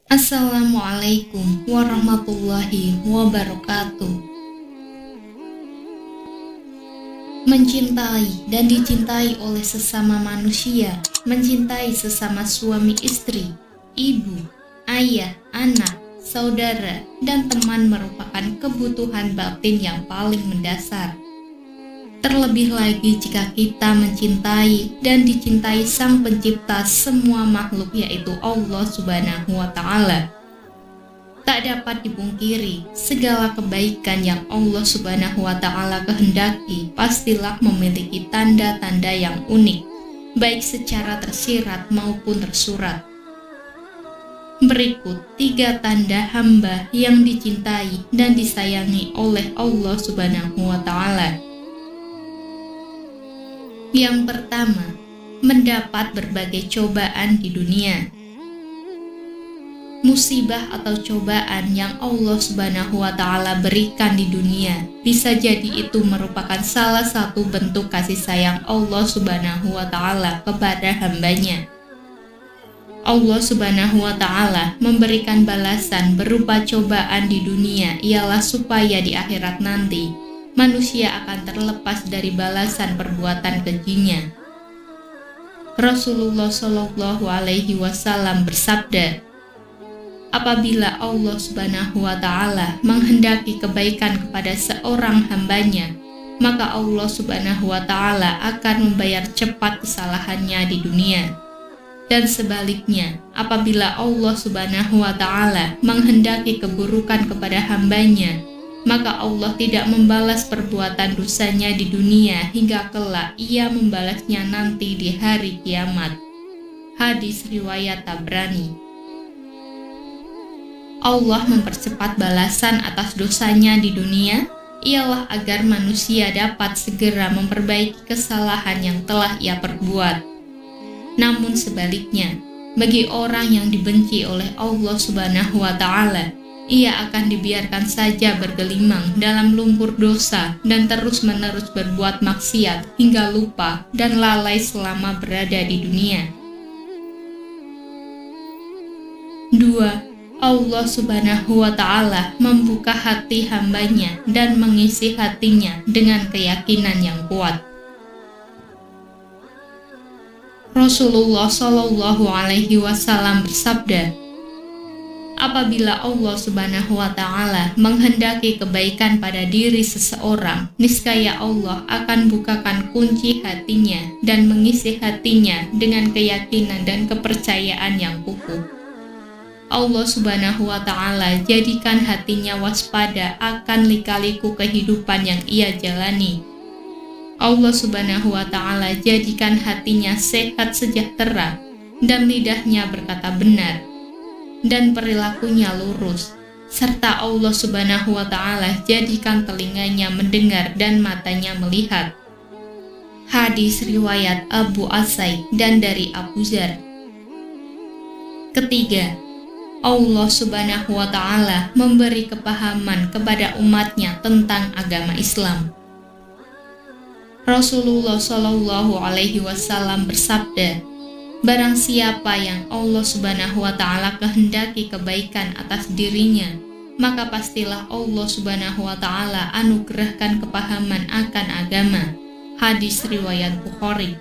Assalamualaikum warahmatullahi wabarakatuh. Mencintai dan dicintai oleh sesama manusia, mencintai sesama suami istri, ibu, ayah, anak, saudara, dan teman merupakan kebutuhan batin yang paling mendasar. Terlebih lagi jika kita mencintai dan dicintai Sang Pencipta semua makhluk, yaitu Allah Subhanahu wa Ta'ala. Tak dapat dipungkiri, segala kebaikan yang Allah Subhanahu wa Ta'ala kehendaki pastilah memiliki tanda-tanda yang unik, baik secara tersirat maupun tersurat. Berikut 3 tanda hamba yang dicintai dan disayangi oleh Allah Subhanahu wa Ta'ala. Yang pertama, mendapat berbagai cobaan di dunia. Musibah atau cobaan yang Allah Subhanahu wa Ta'ala berikan di dunia bisa jadi itu merupakan salah satu bentuk kasih sayang Allah Subhanahu wa Ta'ala kepada hambanya. Allah Subhanahu wa Ta'ala memberikan balasan berupa cobaan di dunia ialah supaya di akhirat nanti manusia akan terlepas dari balasan perbuatan kejinya. Rasulullah Shallallahu Alaihi Wasallam bersabda, apabila Allah Subhanahu wa Ta'ala menghendaki kebaikan kepada seorang hambanya, maka Allah Subhanahu wa Ta'ala akan membayar cepat kesalahannya di dunia. Dan sebaliknya, apabila Allah Subhanahu wa Ta'ala menghendaki keburukan kepada hambanya, maka Allah tidak membalas perbuatan dosanya di dunia hingga kelak ia membalasnya nanti di hari kiamat. Hadis riwayat Tabrani. Allah mempercepat balasan atas dosanya di dunia ialah agar manusia dapat segera memperbaiki kesalahan yang telah ia perbuat. Namun sebaliknya, bagi orang yang dibenci oleh Allah Subhanahu wa Ta'ala, ia akan dibiarkan saja bergelimang dalam lumpur dosa dan terus-menerus berbuat maksiat hingga lupa dan lalai selama berada di dunia. 2. Allah Subhanahu wa Ta'ala membuka hati hambanya dan mengisi hatinya dengan keyakinan yang kuat. Rasulullah Shallallahu Alaihi Wasallam bersabda, apabila Allah Subhanahu wa Ta'ala menghendaki kebaikan pada diri seseorang, niscaya Allah akan bukakan kunci hatinya dan mengisi hatinya dengan keyakinan dan kepercayaan yang kukuh. Allah Subhanahu wa Ta'ala jadikan hatinya waspada akan lika-liku kehidupan yang ia jalani. Allah Subhanahu wa Ta'ala jadikan hatinya sehat sejahtera dan lidahnya berkata benar dan perilakunya lurus, serta Allah Subhanahu wa Ta'ala jadikan telinganya mendengar dan matanya melihat. Hadis riwayat Abu Asai dan dari Abu Dzar. Ketiga, Allah Subhanahu wa Ta'ala memberi kepahaman kepada umatnya tentang agama Islam. Rasulullah Shallallahu Alaihi Wasallam bersabda, barang siapa yang Allah Subhanahu wa Ta'ala kehendaki kebaikan atas dirinya, maka pastilah Allah Subhanahu wa Ta'ala anugerahkan kepahaman akan agama. Hadis riwayat Bukhari.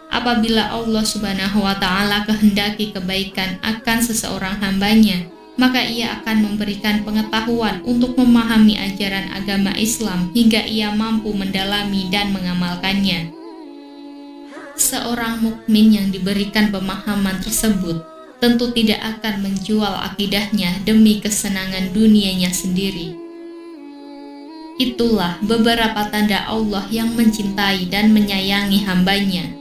Apabila Allah Subhanahu wa Ta'ala kehendaki kebaikan akan seseorang hambanya, maka ia akan memberikan pengetahuan untuk memahami ajaran agama Islam hingga ia mampu mendalami dan mengamalkannya. Seorang mukmin yang diberikan pemahaman tersebut tentu tidak akan menjual akidahnya demi kesenangan dunianya sendiri. Itulah beberapa tanda Allah yang mencintai dan menyayangi hambanya.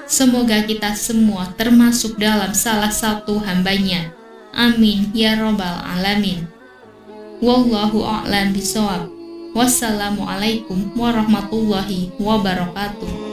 Semoga kita semua termasuk dalam salah satu hambanya. Amin ya robbal alamin. Wallahu a'lam bishawab. Wassalamualaikum warahmatullahi wabarakatuh.